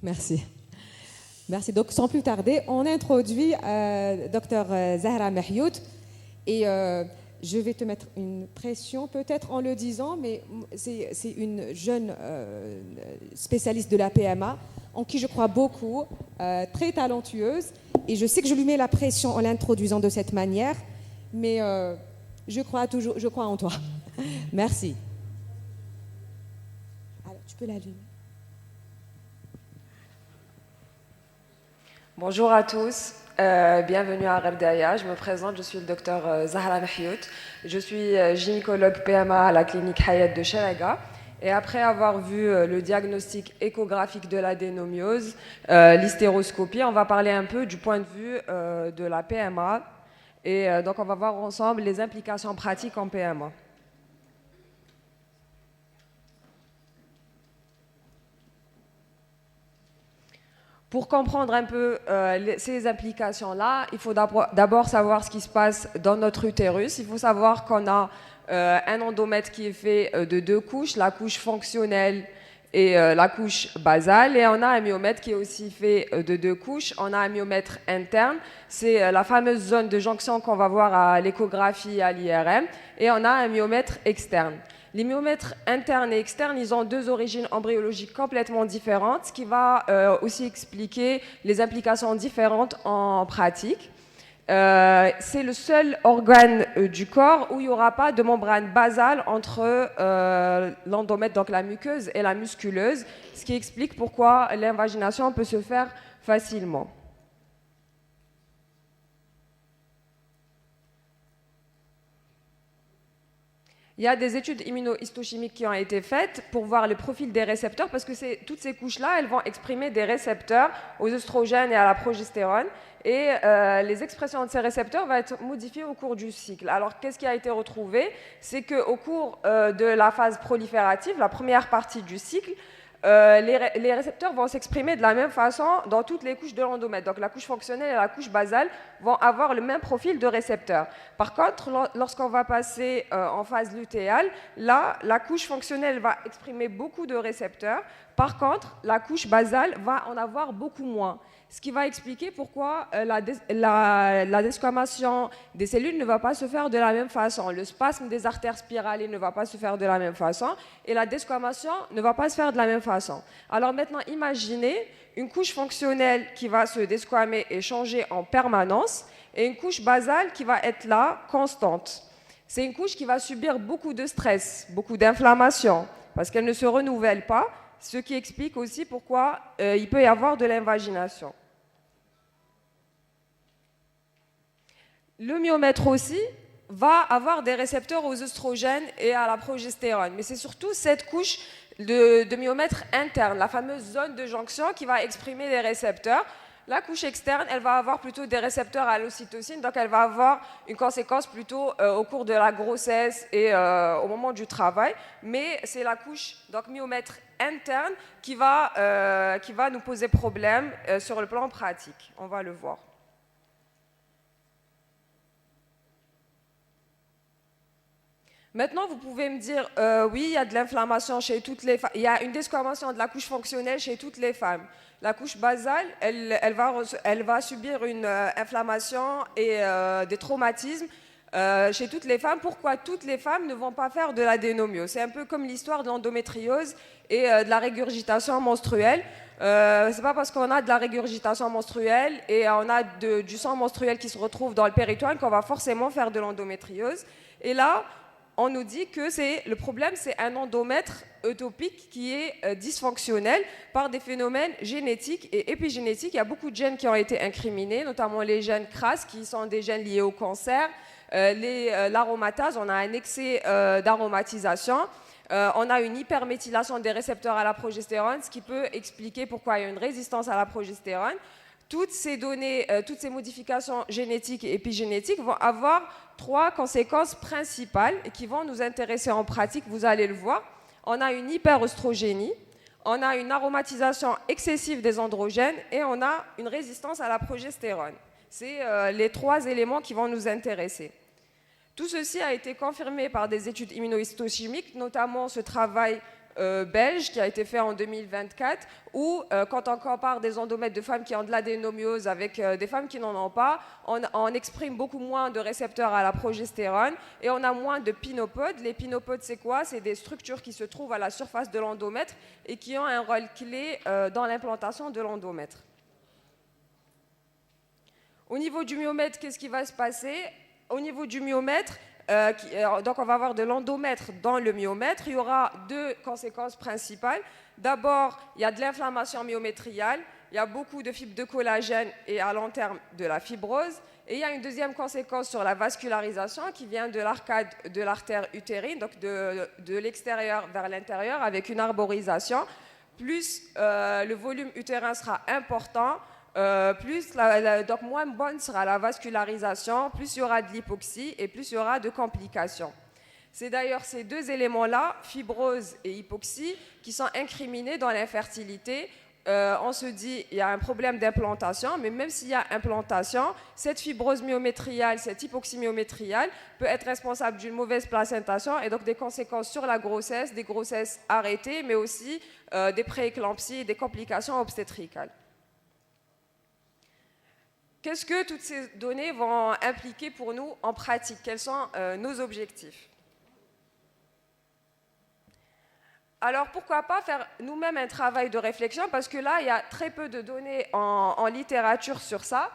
Merci. Merci. Donc, sans plus tarder, on introduit Dr Zahra Mahyout et je vais te mettre une pression peut-être en le disant, mais c'est une jeune spécialiste de la PMA en qui je crois beaucoup, très talentueuse, et je sais que je lui mets la pression en l'introduisant de cette manière, mais je crois en toi. Merci. Alors, tu peux l'allumer. Bonjour à tous, bienvenue à Gherdaya. Je me présente, je suis le docteur Zahra Mahyout. Je suis gynécologue PMA à la clinique Hayat de Chalaga. Et après avoir vu le diagnostic échographique de l'adénomiose, l'hystéroscopie, on va parler un peu du point de vue de la PMA. Et donc on va voir ensemble les implications pratiques en PMA. Pour comprendre un peu ces implications-là, il faut d'abord savoir ce qui se passe dans notre utérus. Il faut savoir qu'on a un endomètre qui est fait de deux couches, la couche fonctionnelle et la couche basale. Et on a un myomètre qui est aussi fait de deux couches. On a un myomètre interne, c'est la fameuse zone de jonction qu'on va voir à l'échographie et à l'IRM. Et on a un myomètre externe. Les myomètres internes et externes, ils ont deux origines embryologiques complètement différentes, ce qui va aussi expliquer les implications différentes en pratique. C'est le seul organe du corps où il n'y aura pas de membrane basale entre l'endomètre, donc la muqueuse, et la musculeuse, ce qui explique pourquoi l'invagination peut se faire facilement. Il y a des études immunohistochimiques qui ont été faites pour voir le profil des récepteurs parce que toutes ces couches-là, elles vont exprimer des récepteurs aux œstrogènes et à la progestérone. Et les expressions de ces récepteurs vont être modifiées au cours du cycle. Alors, qu'est-ce qui a été retrouvé? C'est qu'au cours de la phase proliférative, la première partie du cycle, les récepteurs vont s'exprimer de la même façon dans toutes les couches de l'endomètre. Donc la couche fonctionnelle et la couche basale vont avoir le même profil de récepteurs. Par contre, lorsqu'on va passer en phase lutéale, là, la couche fonctionnelle va exprimer beaucoup de récepteurs. Par contre, la couche basale va en avoir beaucoup moins. Ce qui va expliquer pourquoi la desquamation des cellules ne va pas se faire de la même façon. Le spasme des artères spiralées ne va pas se faire de la même façon et la desquamation ne va pas se faire de la même façon. Alors maintenant, imaginez une couche fonctionnelle qui va se desquamer et changer en permanence et une couche basale qui va être là, constante. C'est une couche qui va subir beaucoup de stress, beaucoup d'inflammation parce qu'elle ne se renouvelle pas, ce qui explique aussi pourquoi il peut y avoir de l'invagination. Le myomètre aussi va avoir des récepteurs aux œstrogènes et à la progestérone, mais c'est surtout cette couche de myomètre interne, la fameuse zone de jonction qui va exprimer les récepteurs. La couche externe, elle va avoir plutôt des récepteurs à l'ocytocine, donc elle va avoir une conséquence plutôt au cours de la grossesse et au moment du travail. Mais c'est la couche, donc myomètre interne, qui va nous poser problème sur le plan pratique. On va le voir. Maintenant, vous pouvez me dire, oui, il y a de l'inflammation chez toutes les femmes. Il y a une desquamation de la couche fonctionnelle chez toutes les femmes. La couche basale, elle va subir une inflammation et des traumatismes chez toutes les femmes. Pourquoi toutes les femmes ne vont pas faire de l'adénomiose? C'est un peu comme l'histoire de l'endométriose et de la régurgitation menstruelle. C'est pas parce qu'on a de la régurgitation menstruelle et on a du sang menstruel qui se retrouve dans le péritoine qu'on va forcément faire de l'endométriose. Et là, on nous dit que le problème, c'est un endomètre ectopique qui est dysfonctionnel par des phénomènes génétiques et épigénétiques. Il y a beaucoup de gènes qui ont été incriminés, notamment les gènes CRAS, qui sont des gènes liés au cancer, l'aromatase, on a un excès d'aromatisation, on a une hyperméthylation des récepteurs à la progestérone, ce qui peut expliquer pourquoi il y a une résistance à la progestérone. Toutes ces données, toutes ces modifications génétiques et épigénétiques vont avoir trois conséquences principales qui vont nous intéresser en pratique, vous allez le voir. On a une hyperœstrogénie, on a une aromatisation excessive des androgènes et on a une résistance à la progestérone. C'est les trois éléments qui vont nous intéresser. Tout ceci a été confirmé par des études immunohistochimiques, notamment ce travail belge qui a été fait en 2024, où quand on compare des endomètres de femmes qui ont de l'adénomiose avec des femmes qui n'en ont pas, on exprime beaucoup moins de récepteurs à la progestérone et on a moins de pinopodes. Les pinopodes, c'est quoi? C'est des structures qui se trouvent à la surface de l'endomètre et qui ont un rôle clé dans l'implantation de l'endomètre. Au niveau du myomètre, qu'est-ce qui va se passer? Au niveau du myomètre, donc on va avoir de l'endomètre dans le myomètre. Il y aura deux conséquences principales. D'abord, il y a de l'inflammation myométriale, il y a beaucoup de fibres de collagène et à long terme de la fibrose. Et il y a une deuxième conséquence sur la vascularisation qui vient de l'arcade de l'artère utérine, donc de l'extérieur vers l'intérieur avec une arborisation. Plus le volume utérin sera important, donc moins bonne sera la vascularisation, plus il y aura de l'hypoxie et plus il y aura de complications. C'est d'ailleurs ces deux éléments-là, fibrose et hypoxie, qui sont incriminés dans l'infertilité. On se dit qu'il y a un problème d'implantation, mais même s'il y a implantation, cette fibrose myométriale, cette hypoxie myométriale peut être responsable d'une mauvaise placentation et donc des conséquences sur la grossesse, des grossesses arrêtées, mais aussi des prééclampsies et des complications obstétricales. Qu'est-ce que toutes ces données vont impliquer pour nous en pratique? Quels sont nos objectifs? Alors pourquoi pas faire nous-mêmes un travail de réflexion, parce que là il y a très peu de données en littérature sur ça,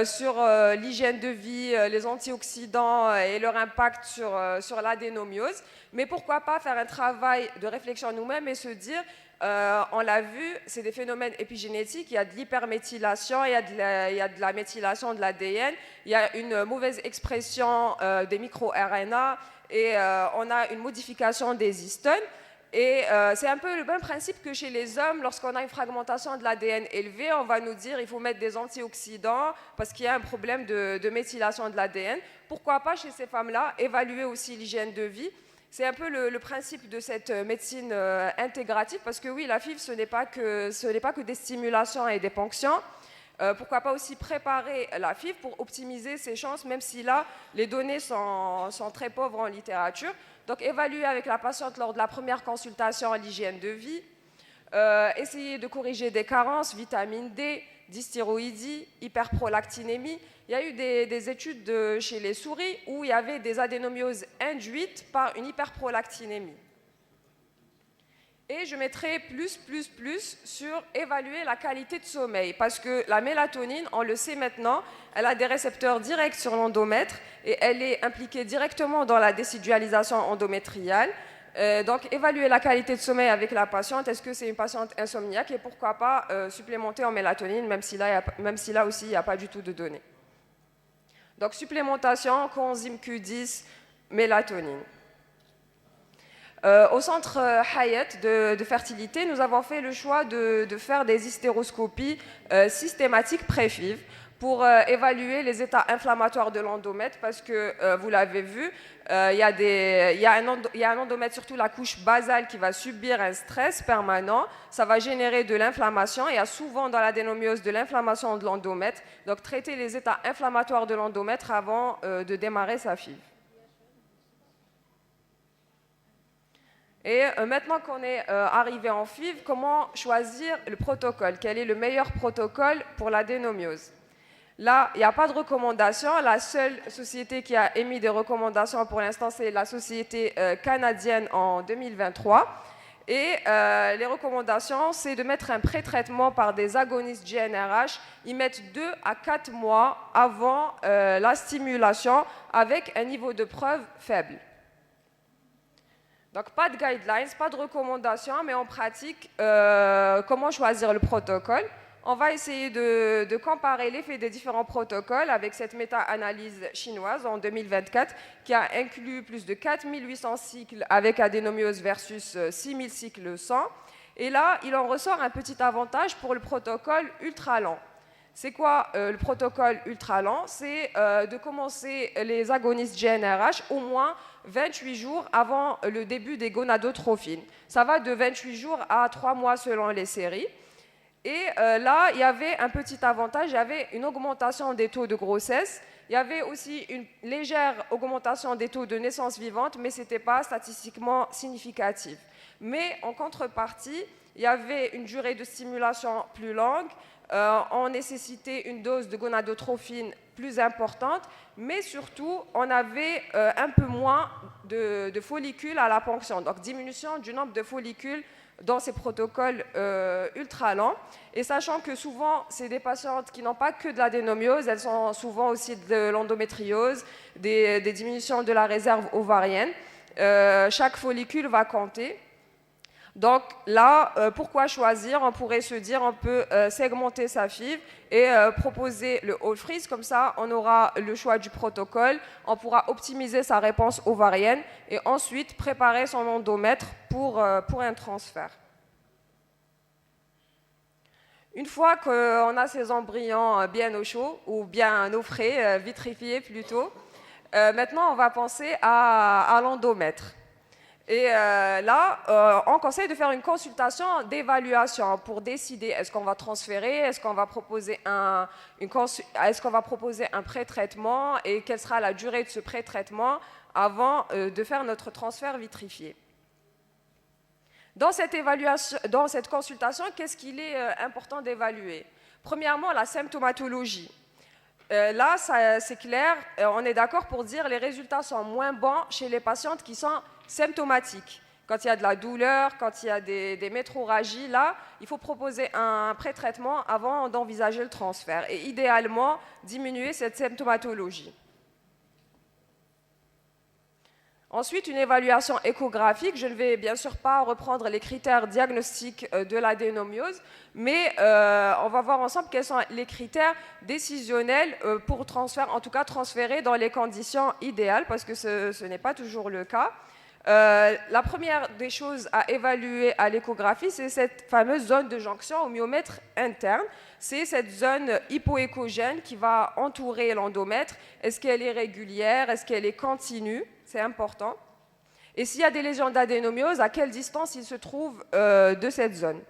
sur l'hygiène de vie, les antioxydants et leur impact sur l'adénomiose. Mais pourquoi pas faire un travail de réflexion nous-mêmes et se dire, on l'a vu, c'est des phénomènes épigénétiques, il y a de l'hyperméthylation, il y a de la méthylation de l'ADN, il y a une mauvaise expression des micro-RNA et on a une modification des histones. Et c'est un peu le même principe que chez les hommes, lorsqu'on a une fragmentation de l'ADN élevée, on va nous dire qu'il faut mettre des antioxydants parce qu'il y a un problème de méthylation de l'ADN. Pourquoi pas chez ces femmes-là évaluer aussi l'hygiène de vie? C'est un peu le principe de cette médecine intégrative, parce que oui, la FIV, ce n'est pas que des stimulations et des ponctions. Pourquoi pas aussi préparer la FIV pour optimiser ses chances, même si là, les données sont très pauvres en littérature. Donc, évaluer avec la patiente lors de la première consultation l'hygiène de vie, essayer de corriger des carences, vitamine D, dysthyroïdie, hyperprolactinémie. Il y a eu des études chez les souris où il y avait des adénomioses induites par une hyperprolactinémie. Et je mettrai plus sur évaluer la qualité de sommeil, parce que la mélatonine, on le sait maintenant, elle a des récepteurs directs sur l'endomètre et elle est impliquée directement dans la décidualisation endométriale. Donc évaluer la qualité de sommeil avec la patiente, est-ce que c'est une patiente insomniaque, et pourquoi pas supplémenter en mélatonine, même si là aussi il n'y a pas du tout de données. Donc supplémentation, coenzyme Q10, mélatonine. Au centre Hayat de fertilité, nous avons fait le choix de faire des hystéroscopies systématiques pré-FIV pour évaluer les états inflammatoires de l'endomètre, parce que vous l'avez vu, il y a un endomètre, surtout la couche basale, qui va subir un stress permanent. Ça va générer de l'inflammation. Il y a souvent dans l'adénomiose de l'inflammation de l'endomètre. Donc traiter les états inflammatoires de l'endomètre avant de démarrer sa FIV. Et maintenant qu'on est arrivé en FIV, comment choisir le protocole? Quel est le meilleur protocole pour l'adénomiose? Là, il n'y a pas de recommandation. La seule société qui a émis des recommandations pour l'instant, c'est la société canadienne en 2023. Et les recommandations, c'est de mettre un pré-traitement par des agonistes GnRH. Ils mettent 2 à 4 mois avant la stimulation avec un niveau de preuve faible. Donc pas de guidelines, pas de recommandations, mais en pratique, comment choisir le protocole? On va essayer de comparer l'effet des différents protocoles avec cette méta-analyse chinoise en 2024 qui a inclus plus de 4800 cycles avec adénomiose versus 6000 cycles sans. Et là, il en ressort un petit avantage pour le protocole ultra lent. C'est quoi le protocole ultra lent? C'est de commencer les agonistes GnRH au moins 28 jours avant le début des gonadotrophines. Ça va de 28 jours à 3 mois selon les séries. Et là, il y avait un petit avantage, il y avait une augmentation des taux de grossesse, il y avait aussi une légère augmentation des taux de naissance vivante, mais ce n'était pas statistiquement significatif. Mais en contrepartie, il y avait une durée de stimulation plus longue, on nécessitait une dose de gonadotrophine plus importante, mais surtout, on avait un peu moins de follicules à la ponction, donc diminution du nombre de follicules dans ces protocoles ultra lents. Et sachant que souvent, c'est des patientes qui n'ont pas que de l'adénomiose, elles ont souvent aussi de l'endométriose, des diminutions de la réserve ovarienne. Chaque follicule va compter. Donc là, pourquoi choisir? On pourrait se dire, on peut segmenter sa FIV et proposer le All Freeze. Comme ça, on aura le choix du protocole, on pourra optimiser sa réponse ovarienne et ensuite préparer son endomètre pour un transfert. Une fois qu'on a ces embryons bien au chaud, ou bien au frais, vitrifiés plutôt, maintenant on va penser à l'endomètre. Et là, on conseille de faire une consultation d'évaluation pour décider est-ce qu'on va transférer, est-ce qu'on va proposer un pré-traitement et quelle sera la durée de ce pré-traitement avant de faire notre transfert vitrifié. Dans cette consultation, qu'est-ce qu'il est important d'évaluer? Premièrement, la symptomatologie. Là, c'est clair, on est d'accord pour dire les résultats sont moins bons chez les patientes qui sont symptomatiques. Quand il y a de la douleur, quand il y a des métrorragies, là, il faut proposer un pré-traitement avant d'envisager le transfert et idéalement diminuer cette symptomatologie. Ensuite, une évaluation échographique. Je ne vais bien sûr pas reprendre les critères diagnostiques de l'adénomiose, mais on va voir ensemble quels sont les critères décisionnels pour transfert, en tout cas transférer dans les conditions idéales, parce que ce n'est pas toujours le cas. La première des choses à évaluer à l'échographie, c'est cette fameuse zone de jonction au myomètre interne. C'est cette zone hypoéchogène qui va entourer l'endomètre. Est-ce qu'elle est régulière? Est-ce qu'elle est continue? C'est important. Et s'il y a des lésions d'adénomiose, à quelle distance il se trouve de cette zone?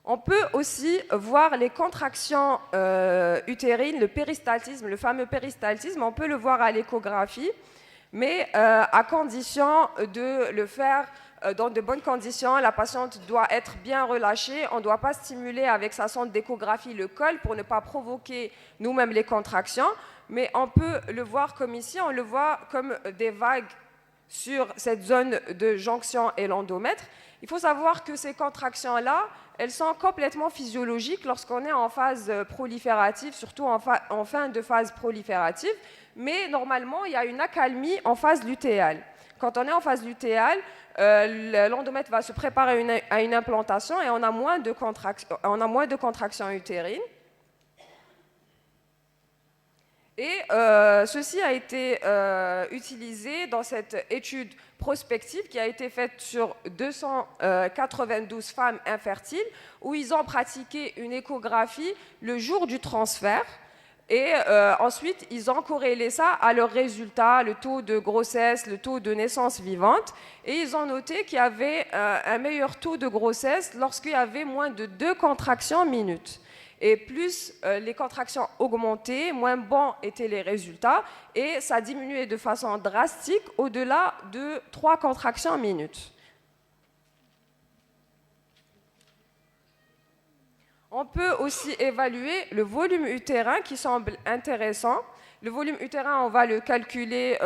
On peut aussi voir les contractions utérines, le péristaltisme, le fameux péristaltisme, on peut le voir à l'échographie, mais à condition de le faire dans de bonnes conditions. La patiente doit être bien relâchée, on ne doit pas stimuler avec sa sonde d'échographie le col pour ne pas provoquer nous-mêmes les contractions, mais on peut le voir comme ici, on le voit comme des vagues sur cette zone de jonction et l'endomètre. Il faut savoir que ces contractions-là, elles sont complètement physiologiques lorsqu'on est en phase proliférative, surtout en fin de phase proliférative, mais normalement, il y a une accalmie en phase lutéale. Quand on est en phase lutéale, l'endomètre va se préparer à une implantation et on a moins de contractions utérines. Et ceci a été utilisé dans cette étude prospective qui a été faite sur 292 femmes infertiles, où ils ont pratiqué une échographie le jour du transfert. Et ensuite, ils ont corrélé ça à leurs résultats, le taux de grossesse, le taux de naissance vivante. Et ils ont noté qu'il y avait un meilleur taux de grossesse lorsqu'il y avait moins de 2 contractions minutes. Et plus les contractions augmentaient, moins bons étaient les résultats. Et ça diminuait de façon drastique au-delà de 3 contractions minutes. On peut aussi évaluer le volume utérin qui semble intéressant. Le volume utérin, on va le calculer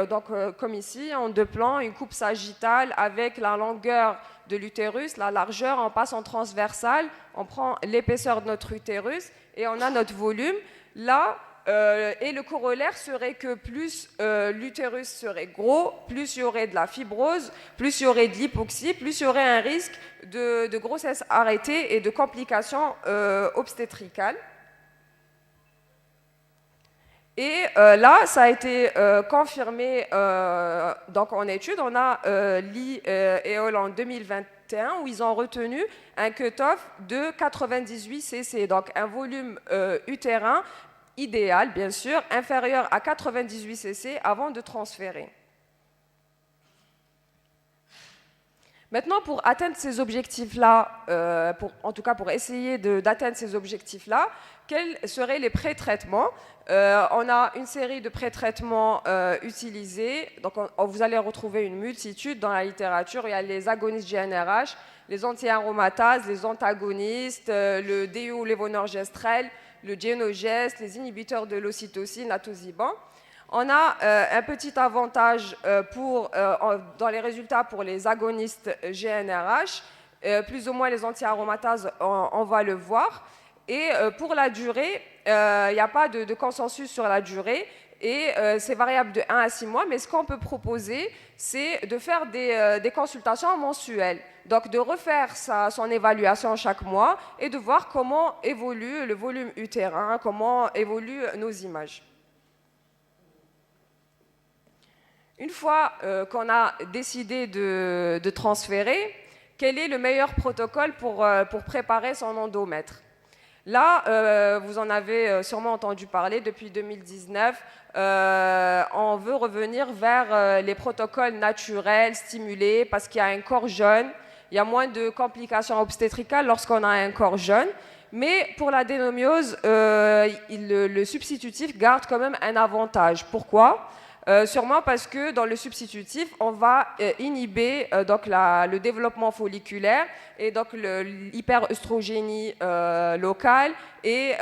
comme ici, en 2 plans, une coupe sagittale avec la longueur de l'utérus, la largeur, on passe en transversale, on prend l'épaisseur de notre utérus et on a notre volume. Là, et le corollaire serait que plus l'utérus serait gros, plus il y aurait de la fibrose, plus il y aurait de l'hypoxie, plus il y aurait un risque de grossesse arrêtée et de complications obstétricales. Et là, ça a été confirmé donc en étude. On a Lee et Hall en 2021 où ils ont retenu un cut-off de 98 cc, donc un volume utérin idéal, bien sûr, inférieur à 98 cc avant de transférer. Maintenant, pour atteindre ces objectifs-là, en tout cas pour essayer d'atteindre ces objectifs-là, quels seraient les pré-traitements? On a une série de pré-traitements utilisés. Donc, vous allez retrouver une multitude dans la littérature. Il y a les agonistes GnRH, les anti-aromatases, les antagonistes, le déolévonorgestrel, le Genogest, les inhibiteurs de l'ocytocine, l'atosiban. On a un petit avantage dans les résultats pour les agonistes GnRH, plus ou moins les anti-aromatases, on va le voir. Et pour la durée, il n'y a pas de consensus sur la durée et c'est variable de 1 à 6 mois, mais ce qu'on peut proposer, c'est de faire des consultations mensuelles. Donc de refaire son évaluation chaque mois et de voir comment évolue le volume utérin, comment évoluent nos images. Une fois qu'on a décidé de transférer, quel est le meilleur protocole pour préparer son endomètre? Là, vous en avez sûrement entendu parler depuis 2019. On veut revenir vers les protocoles naturels, stimulés, parce qu'il y a un corps jeune. Il y a moins de complications obstétricales lorsqu'on a un corps jeune. Mais pour l'adénomiose, le substitutif garde quand même un avantage. Pourquoi ? Sûrement parce que dans le substitutif, on va inhiber donc le développement folliculaire et donc l'hyperœstrogénie locale et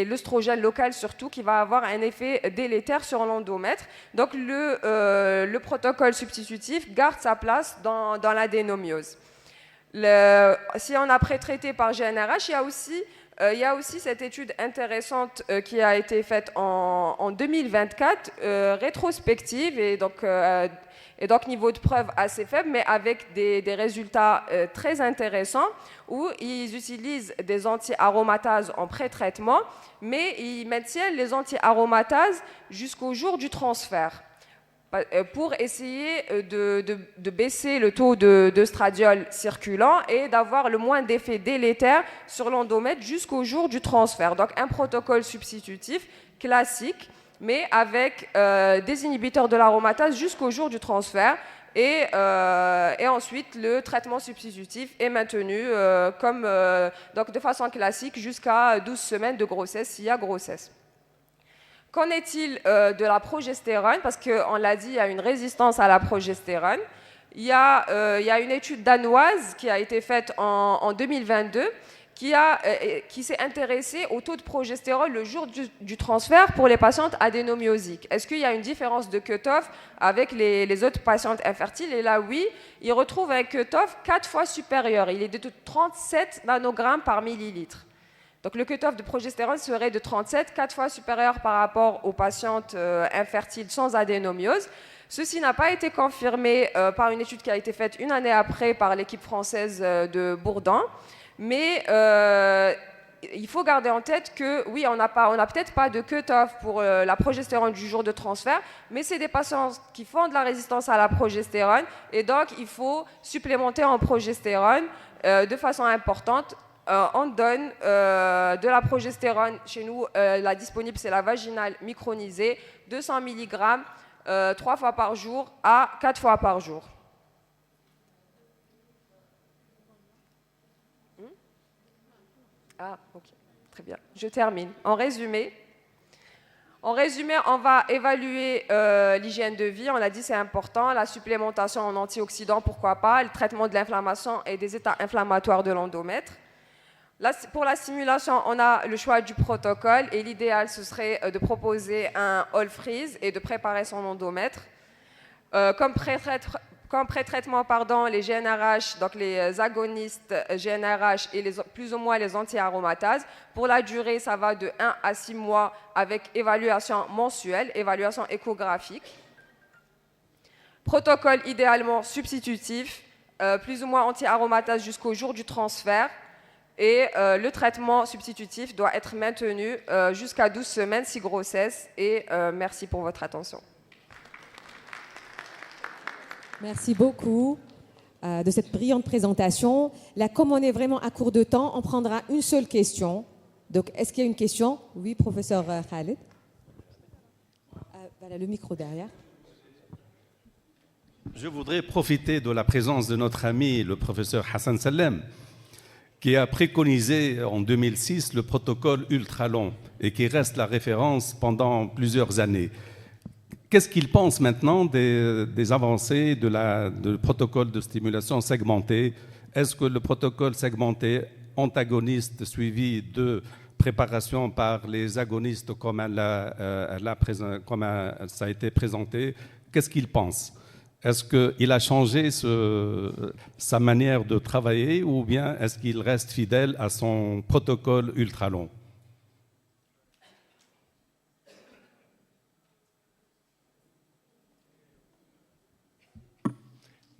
l'œstrogène local surtout qui va avoir un effet délétère sur l'endomètre. Donc le protocole substitutif garde sa place dans l'adénomiose. Si on a pré-traité par GnRH, il y a aussi cette étude intéressante qui a été faite en 2024, rétrospective, et donc niveau de preuve assez faible, mais avec des résultats très intéressants, où ils utilisent des anti-aromatases en pré-traitement, mais ils maintiennent les anti-aromatases jusqu'au jour du transfert, pour essayer de baisser le taux d'œstradiol circulant et d'avoir le moins d'effets délétères sur l'endomètre jusqu'au jour du transfert. Donc un protocole substitutif classique, mais avec des inhibiteurs de l'aromatase jusqu'au jour du transfert. Et ensuite, le traitement substitutif est maintenu donc de façon classique jusqu'à 12 semaines de grossesse s'il y a grossesse. Qu'en est-il de la progestérone? Parce qu'on l'a dit, il y a une résistance à la progestérone. Il y a une étude danoise qui a été faite en 2022 qui s'est intéressée au taux de progestérone le jour du transfert pour les patientes adénomiosiques. Est-ce qu'il y a une différence de cut-off avec les autres patientes infertiles? Et là, oui, ils retrouvent un cut-off 4 fois supérieur. Il est de 37 nanogrammes par millilitre. Donc le cut-off de progestérone serait de 37, 4 fois supérieur par rapport aux patientes infertiles sans adénomiose. Ceci n'a pas été confirmé par une étude qui a été faite une année après par l'équipe française de Bourdan. Mais il faut garder en tête que oui, on n'a peut-être pas de cut-off pour la progestérone du jour de transfert, mais c'est des patients qui font de la résistance à la progestérone et donc il faut supplémenter en progestérone de façon importante. On donne de la progestérone, chez nous la disponible c'est la vaginale micronisée, 200 mg 3 fois par jour à 4 fois par jour. Ah, ok, très bien. Je termine. En résumé, on va évaluer l'hygiène de vie. On l'a dit, c'est important. La supplémentation en antioxydants, pourquoi pas. Le traitement de l'inflammation et des états inflammatoires de l'endomètre. Pour la simulation, on a le choix du protocole et l'idéal, ce serait de proposer un all freeze et de préparer son endomètre. Comme pré-traitement, les GnRH, donc les agonistes GnRH et plus ou moins les anti-aromatases. Pour la durée, ça va de 1 à 6 mois avec évaluation mensuelle, évaluation échographique. Protocole idéalement substitutif, plus ou moins anti-aromatase jusqu'au jour du transfert. Et le traitement substitutif doit être maintenu jusqu'à 12 semaines si grossesse. Et merci pour votre attention. Merci beaucoup de cette brillante présentation. Là, comme on est vraiment à court de temps, on prendra une seule question. Donc, est-ce qu'il y a une question? Oui, professeur Khaled. Voilà, le micro derrière. Je voudrais profiter de la présence de notre ami, le professeur Hassan Salem, qui a préconisé en 2006 le protocole ultra-long et qui reste la référence pendant plusieurs années. Qu'est-ce qu'il pense maintenant des avancées du protocole de stimulation segmentée? Est-ce que le protocole segmenté antagoniste suivi de préparation par les agonistes comme ça a été présenté, qu'est-ce qu'il pense? Est-ce qu'il a changé sa manière de travailler ou bien est-ce qu'il reste fidèle à son protocole ultra-long?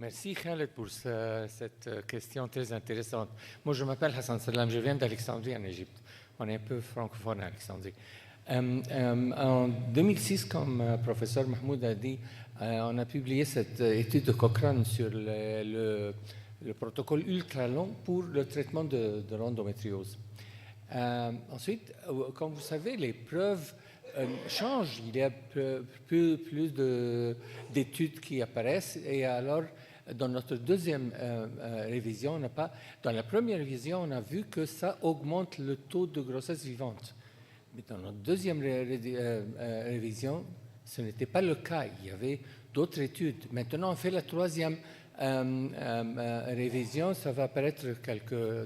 Merci Khaled pour cette question très intéressante. Moi, je m'appelle Hassan Salam, je viens d'Alexandrie en Égypte. On est un peu francophone à Alexandrie. En 2006, comme professeur Mahmoud a dit, on a publié cette étude de Cochrane sur le protocole ultra long pour le traitement de l'endométriose. Ensuite, comme vous savez, les preuves changent. Il y a plus d'études qui apparaissent et alors dans notre deuxième révision, dans la première révision, on a vu que ça augmente le taux de grossesse vivante. Mais dans notre deuxième révision, ce n'était pas le cas. Il y avait d'autres études. Maintenant, on fait la troisième révision. Ça va apparaître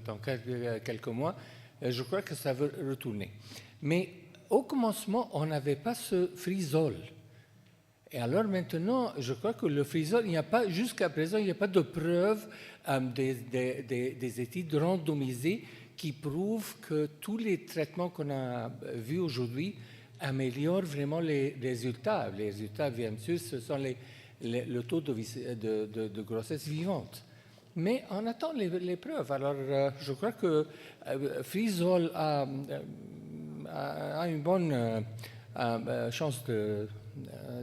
dans quelques mois. Je crois que ça va retourner. Mais au commencement, on n'avait pas ce frisol. Et alors maintenant, je crois que le frisol, jusqu'à présent, il n'y a pas de preuve des études randomisées qui prouvent que tous les traitements qu'on a vus aujourd'hui améliorent vraiment les résultats. Les résultats, bien sûr, ce sont le taux de grossesse vivante. Mais on attend les preuves. Alors, je crois que Frisol a une bonne chance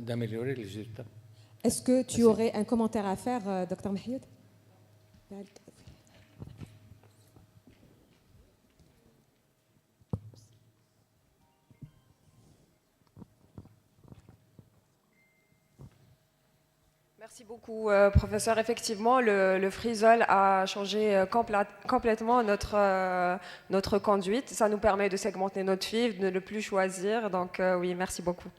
d'améliorer les résultats. Est-ce que tu aurais un commentaire à faire, Dr Mahioud? Merci beaucoup, professeur. Effectivement, le Frisol a changé complètement notre conduite. Ça nous permet de segmenter notre FIV, de ne plus choisir. Donc oui, merci beaucoup.